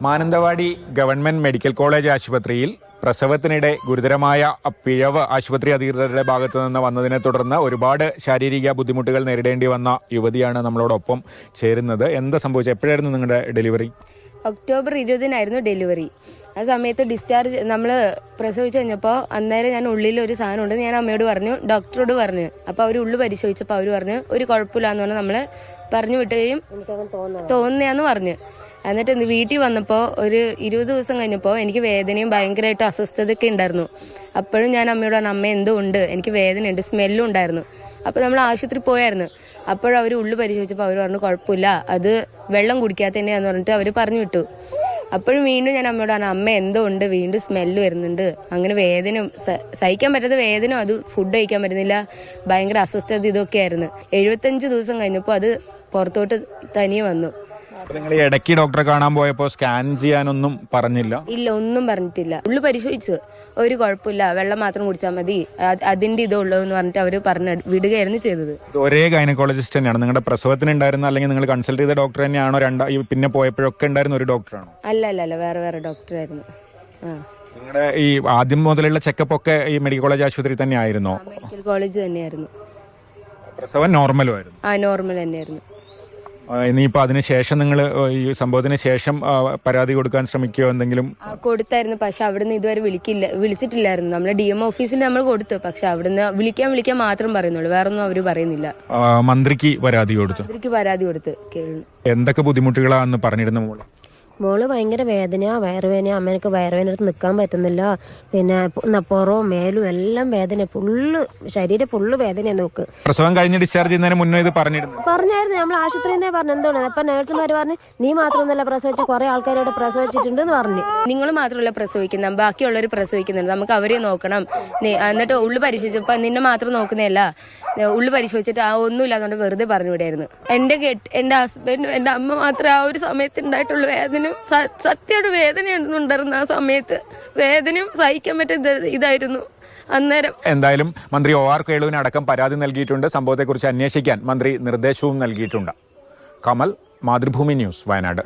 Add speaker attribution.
Speaker 1: Mananthavady government medical college ആശുപത്രിയിൽ പ്രസവത്തിനിടെ ഗുരുതരമായ പിഴവ് ആശുപത്രി അധികൃതരുടെ ഭാഗത്തു നിന്ന് വന്നതിനെ തുടർന്ന് ഒരുപാട് ശാരീരിക ബുദ്ധിമുട്ടുകൾ നേരിടേണ്ടി വന്ന യുവതിയാണ് നമ്മളോടൊപ്പം ചേരുന്നത്. എന്താ സംഭവിച്ചത്? എപ്പോഴായിരുന്നു നിങ്ങളുടെ ഡെലിവറി?
Speaker 2: October 20-നായിരുന്നു delivery. ആ സമയത്ത് ഡിസ്ചാർജ് നമ്മൾ പ്രസവിച്ച് കഴിഞ്ഞപ്പോൾ അന്നേരം ഞാൻ ഉള്ളിൽ ഒരു സാധനം ഉണ്ട് ഞാൻ അമ്മയോട് പറഞ്ഞു, ഡോക്ടറോട് പറഞ്ഞു. അപ്പോൾ അവർ ഉള്ളു പരിശോധിച്ചപ്പോൾ അവർ പറഞ്ഞു ഒരു കുഴപ്പമില്ലാന്ന് പറഞ്ഞാൽ നമ്മൾ പറഞ്ഞു വിട്ടുകയും തോന്നുകയെന്ന് പറഞ്ഞു. എന്നിട്ട് വീട്ടിൽ വന്നപ്പോൾ ഒരു 20 ദിവസം കഴിഞ്ഞപ്പോൾ എനിക്ക് വേദനയും ഭയങ്കരമായിട്ട് അസ്വസ്ഥതയൊക്കെ ഉണ്ടായിരുന്നു. അപ്പോഴും ഞാൻ അമ്മയോട് പറഞ്ഞു, അമ്മ എന്തോ ഉണ്ട്, എനിക്ക് വേദനയുണ്ട്, സ്മെല്ലും ഉണ്ടായിരുന്നു. അപ്പോൾ നമ്മൾ ആശുപത്രി പോയായിരുന്നു. അപ്പോഴും അവർ ഉള്ളു പരിശോധിച്ചപ്പോൾ അവർ പറഞ്ഞു കുഴപ്പമില്ല, അത് വെള്ളം കുടിക്കാത്തതിൻ്റെയാന്ന് പറഞ്ഞിട്ട് അവർ പറഞ്ഞു വിട്ടു. അപ്പോഴും വീണ്ടും ഞാൻ അമ്മയോട് പറഞ്ഞു, അമ്മ എന്തോ ഉണ്ട്, വീണ്ടും സ്മെല്ല് വരുന്നുണ്ട്, അങ്ങനെ വേദന സഹിക്കാൻ പറ്റാത്ത വേദന, അത് ഫുഡ് കഴിക്കാൻ പറ്റുന്നില്ല, ഭയങ്കര അസ്വസ്ഥത ഇതൊക്കെ ആയിരുന്നു. 75 ദിവസം കഴിഞ്ഞപ്പോൾ അത് പുറത്തോട്ട് തനിയെ വന്നു.
Speaker 1: നിങ്ങൾ ഇടയ്ക്ക് ഡോക്ടറെ കാണാൻ പോയപ്പോൾ സ്കാൻ ചെയ്യാനൊന്നും പറഞ്ഞില്ല?
Speaker 2: ഇല്ല, ഒന്നും പറഞ്ഞിട്ടില്ല. ഉള്ളു പരിശോധിച്ച് ഒരു കുഴപ്പമില്ല, വെള്ളം മാത്രം കുടിച്ചാൽ മതി, അതിന്റെ ഇതുള്ളൂ എന്ന് പറഞ്ഞിട്ട് അവർ പറഞ്ഞു വിടുകയായിരുന്നു ചെയ്തത്.
Speaker 1: ഒരേ ഗൈനക്കോളജിസ്റ്റ് തന്നെയാണ് നിങ്ങളുടെ പ്രസവത്തിന് ഉണ്ടായിരുന്ന, അല്ലെങ്കിൽ നിങ്ങൾ കൺസൾട്ട് ചെയ്ത ഡോക്ടർ തന്നെയാണോ? പിന്നെ പോയപ്പോഴൊക്കെ ഉണ്ടായിരുന്ന ഒരു ഡോക്ടറാണോ?
Speaker 2: അല്ല, വേറെ ഡോക്ടറായിരുന്നു.
Speaker 1: നിങ്ങളുടെ ഈ ആദ്യം മുതലുള്ള ചെക്കപ്പ് ഒക്കെ ഈ മെഡിക്കൽ കോളേജ് ആശുപത്രി തന്നെ ആയിരുന്നോ?
Speaker 2: മെഡിക്കൽ കോളേജ് തന്നെയായിരുന്നു.
Speaker 1: പ്രസവം നോർമലും ആയിരുന്നു?
Speaker 2: നോർമൽ തന്നെയായിരുന്നു.
Speaker 1: ഇനിയിപ്പോൾ അതിനുശേഷം നിങ്ങൾ ഈ സംഭവത്തിന് ശേഷം പരാതി കൊടുക്കാൻ ശ്രമിക്കുകയോ എന്തെങ്കിലും?
Speaker 2: കൊടുത്തായിരുന്നു, പക്ഷെ അവിടുന്ന് ഇതുവരെ വിളിച്ചിട്ടില്ലായിരുന്നു. നമ്മളെ DM ഓഫീസിൽ നമ്മൾ കൊടുത്തു, പക്ഷെ അവിടുന്ന് വിളിക്കാൻ മാത്രം പറയുന്നുള്ളൂ, വേറെ ഒന്നും അവർ പറയുന്നില്ല.
Speaker 1: മന്ത്രിക്ക് പരാതി കൊടുത്തു?
Speaker 2: മന്ത്രിക്ക് പരാതി കൊടുത്ത് കേൾക്കുന്നു.
Speaker 1: എന്തൊക്കെ ബുദ്ധിമുട്ടുകളാണെന്ന് പറഞ്ഞിരുന്നു
Speaker 3: മോള് ഭയങ്കര വേദനയാ, വയറുവേദന, അമ്മേനക്ക് വയറുവേദന എടുത്ത് നിൽക്കാൻ പറ്റുന്നില്ല, പിന്നെ പുറവും മേലും എല്ലാം വേദന, ശരീരം ഫുള്ള് വേദന. നോക്ക്,
Speaker 1: പ്രസവം കഴിഞ്ഞ് ഡിസ്ചാർജ് ചെയ്യുന്നതിന് മുന്നേ ഇത് പറഞ്ഞായിരുന്നു.
Speaker 3: നമ്മൾ ആശുപത്രിയിൽ നിന്നേ പറഞ്ഞു. എന്താണ് അപ്പൊ നേഴ്സുമാർ പറഞ്ഞു, നീ മാത്രമൊന്നുമല്ല പ്രസവിച്ച, കുറെ ആൾക്കാരോട് പ്രസവിച്ചിട്ടുണ്ട് എന്ന് പറഞ്ഞു.
Speaker 2: നിങ്ങൾ മാത്രമല്ല പ്രസവിക്കുന്ന, ബാക്കിയുള്ളവർ പ്രസവിക്കുന്നുണ്ട്, നമുക്ക് അവരെ നോക്കണം. എന്നിട്ട് ഉള്ളു പരിശോധിച്ചപ്പോ നിന്നെ മാത്രം നോക്കുന്നതല്ല, ഉള്ളു പരിശോധിച്ചിട്ട് ഒന്നുമില്ല അതുകൊണ്ട് വെറുതെ പറഞ്ഞു വിടായിരുന്നു. എന്റെ ഹസ്ബൻഡും എന്റെ അമ്മ മാത്രമേ ആ ഒരു സമയത്ത് ഉണ്ടായിട്ടുള്ള വേദന, സത്യമായിട്ട് വേദനയുണ്ടായിരുന്നു. ആ സമയത്ത് വേദനയും സഹിക്കാൻ പറ്റുന്ന ഇതായിരുന്നു അന്നേരം.
Speaker 1: എന്തായാലും മന്ത്രി OR കേളുവിന് അടക്കം പരാതി നൽകിയിട്ടുണ്ട്. സംഭവത്തെക്കുറിച്ച് അന്വേഷിക്കാൻ മന്ത്രി നിർദ്ദേശവും നൽകിയിട്ടുണ്ട്. കമൽ, മാതൃഭൂമി ന്യൂസ്, വയനാട്.